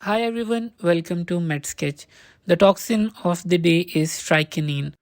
Hi everyone, welcome to MedSketch. The toxin of the day is strychnine.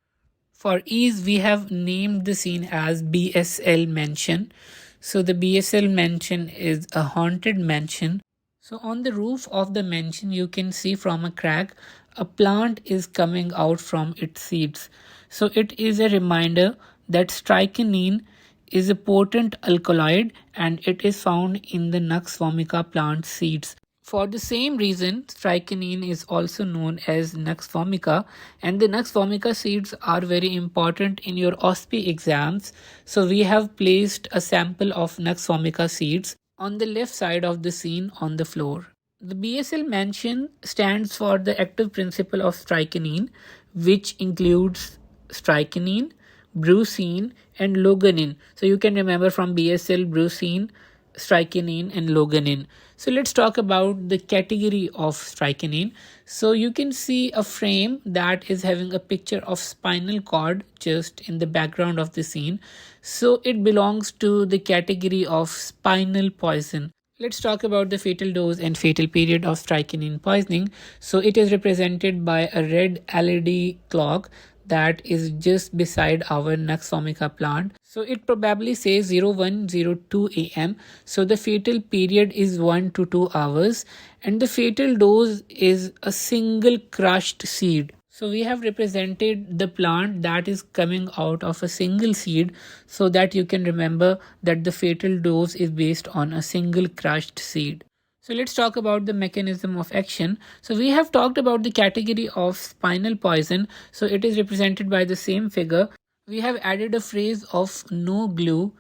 For ease, we have named the scene as BSL mansion. So the BSL mansion is a haunted mansion. So on the roof of the mansion, you can see from a crack, a plant is coming out from its seeds. So it is a reminder that strychnine is a potent alkaloid and it is found in the nux-vomica plant seeds. For the same reason, strychnine is also known as nux-vomica, and the nux-vomica seeds are very important in your OSPE exams. So we have placed a sample of nux-vomica seeds on the left side of the scene on the floor. The BSL mention stands for the active principle of strychnine, which includes strychnine, brucine, and loganin. So you can remember from BSL, brucine, strychnine, and loganin. So let's talk about the category of strychnine. So you can see a frame that is having a picture of spinal cord just in the background of the scene. So it belongs to the category of spinal poison. Let's talk about the fatal dose and fatal period of strychnine poisoning. So it is represented by a red LED clock that is just beside our nux-vomica plant. So it probably says 0102 am. So the fatal period is 1 to 2 hours and the fatal dose is a single crushed seed. So we have represented the plant that is coming out of a single seed so that you can remember that the fatal dose is based on a single crushed seed. So let's talk about the mechanism of action. So we have talked about the category of spinal poison. So it is represented by the same figure. We have added a phrase of no glue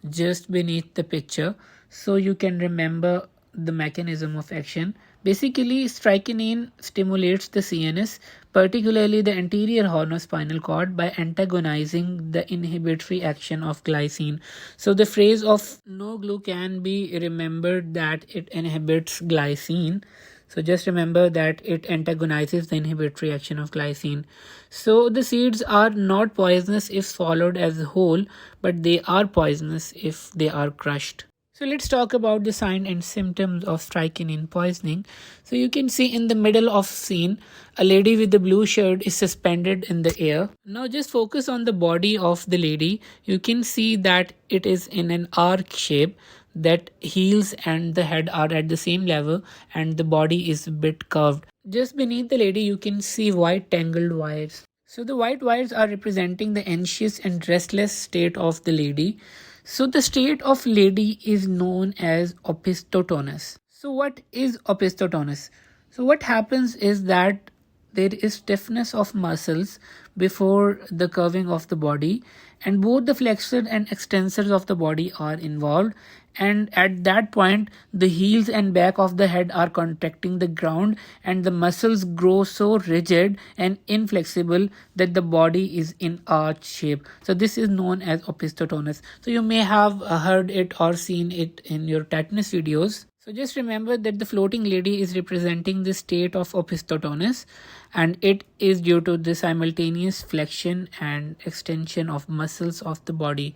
just beneath the picture so you can remember the mechanism of action. Basically, strychnine stimulates the CNS, particularly the anterior horn of spinal cord, by antagonizing the inhibitory action of glycine. So the phrase of no glue can be remembered that it inhibits glycine. So just remember that it antagonizes the inhibitory action of glycine. So the seeds are not poisonous if swallowed as a whole, but they are poisonous if they are crushed. So let's talk about the sign and symptoms of strychnine poisoning. So you can see in the middle of scene, a lady with the blue shirt is suspended in the air. Now just focus on the body of the lady. You can see that it is in an arc shape, that heels and the head are at the same level and the body is a bit curved. Just beneath the lady, you can see white tangled wires. So the white wires are representing the anxious and restless state of the lady. So the state of lady is known as opisthotonus. So what is opisthotonus? So what happens is that there is stiffness of muscles before the curving of the body, and both the flexors and extensors of the body are involved, and at that point the heels and back of the head are contacting the ground and the muscles grow so rigid and inflexible that the body is in arch shape. So this is known as opisthotonus. So you may have heard it or seen it in your tetanus videos. So just remember that the floating lady is representing the state of opisthotonus, and it is due to the simultaneous flexion and extension of muscles of the body.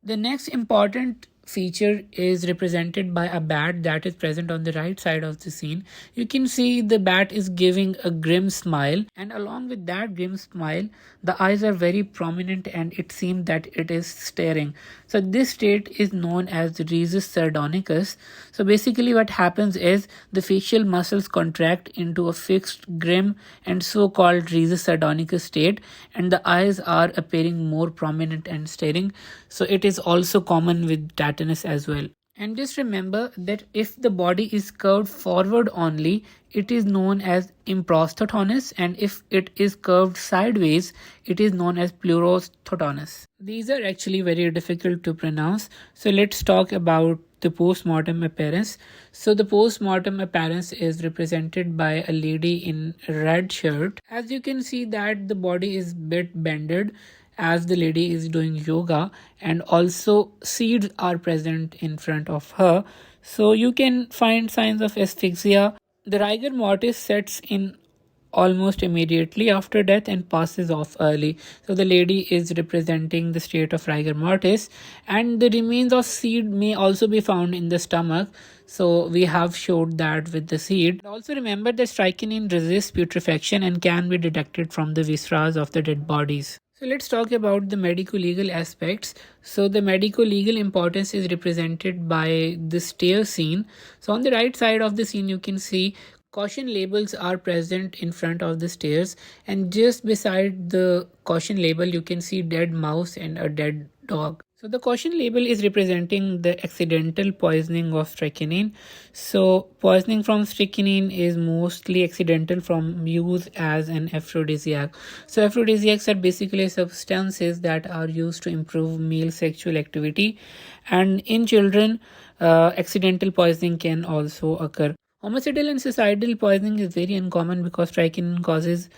The next important feature is represented by a bat that is present on the right side of the scene. You can see the bat is giving a grim smile, and along with that grim smile, the eyes are very prominent and it seems that it is staring. So this state is known as rhesus sardonicus. So basically what happens is the facial muscles contract into a fixed grim and so-called rhesus sardonicus state, and the eyes are appearing more prominent and staring. So it is also common with tetanus as well. And just remember that if the body is curved forward only, it is known as improsthotonus, and if it is curved sideways, it is known as pleurosthotonus. These are actually very difficult to pronounce. So let's talk about the post-mortem appearance. So the post-mortem appearance is represented by a lady in red shirt. As you can see that the body is bit bended as the lady is doing yoga, and also seeds are present in front of her. So you can find signs of asphyxia. The rigor mortis sets in almost immediately after death and passes off early. So the lady is representing the state of rigor mortis, and the remains of seed may also be found in the stomach. So we have showed that with the seed. Also remember that strychnine resists putrefaction and can be detected from the viscera of the dead bodies. So let's talk about the medico-legal aspects. So the medico-legal importance is represented by the stair scene. So on the right side of the scene you can see caution labels are present in front of the stairs, and just beside the caution label you can see dead mouse and a dead dog. So the caution label is representing the accidental poisoning of strychnine. So poisoning from strychnine is mostly accidental from use as an aphrodisiac. So aphrodisiacs are basically substances that are used to improve male sexual activity, and in children accidental poisoning can also occur. Homicidal and suicidal poisoning is very uncommon because strychnine causes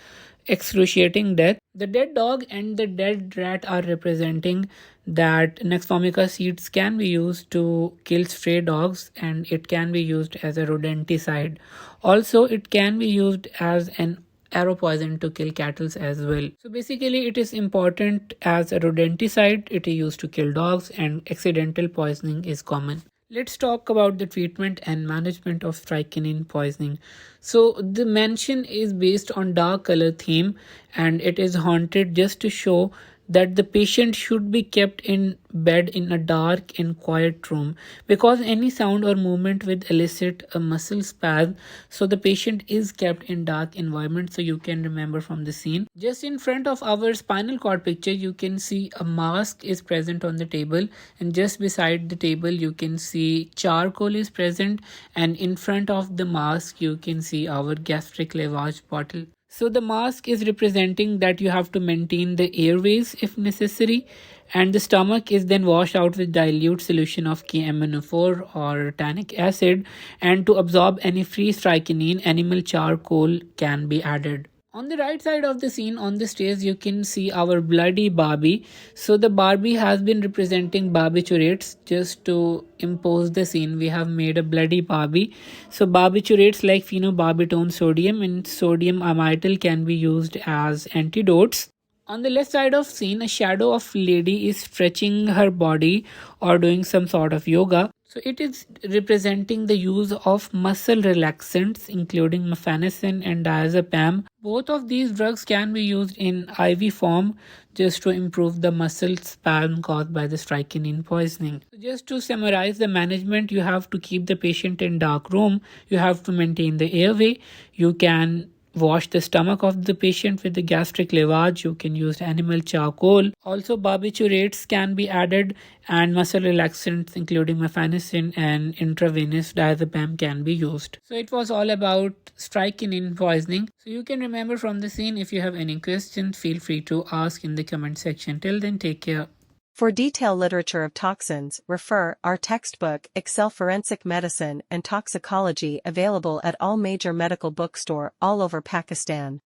excruciating death. The dead dog and the dead rat are representing that nux-vomica seeds can be used to kill stray dogs, and it can be used as a rodenticide. Also, it can be used as an arrow poison to kill cattle as well. So basically it is important as a rodenticide, it is used to kill dogs, and accidental poisoning is common. Let's talk about the treatment and management of strychnine poisoning. So the mention is based on dark color theme, and it is haunted just to show that the patient should be kept in bed in a dark and quiet room, because any sound or movement will elicit a muscle spasm. So the patient is kept in dark environment. So you can remember from the scene. Just in front of our spinal cord picture you can see a mask is present on the table, and just beside the table you can see charcoal is present, and in front of the mask you can see our gastric lavage bottle. So the mask is representing that you have to maintain the airways if necessary, and the stomach is then washed out with dilute solution of KMNO4 or tannic acid, and to absorb any free strychnine, animal charcoal can be added. On the right side of the scene on the stairs you can see our bloody Barbie. So the Barbie has been representing barbiturates. Just to impose the scene we have made a bloody Barbie. So barbiturates like phenobarbital sodium and sodium amytal can be used as antidotes. On the left side of scene, a shadow of lady is stretching her body or doing some sort of yoga. So it is representing the use of muscle relaxants including mefenacin and diazepam. Both of these drugs can be used in IV form just to improve the muscle spasm caused by the strychnine poisoning. So just to summarize the management, you have to keep the patient in dark room, you have to maintain the airway, you can wash the stomach of the patient with the gastric lavage, you can use animal charcoal. Also barbiturates can be added, and muscle relaxants including mefenacin and intravenous diazepam can be used. So it was all about strychnine poisoning. So you can remember from the scene. If you have any questions, feel free to ask in the comment section. Till then, take care. For detailed literature of toxins, refer our textbook Excel Forensic Medicine and Toxicology, available at all major medical bookstore all over Pakistan.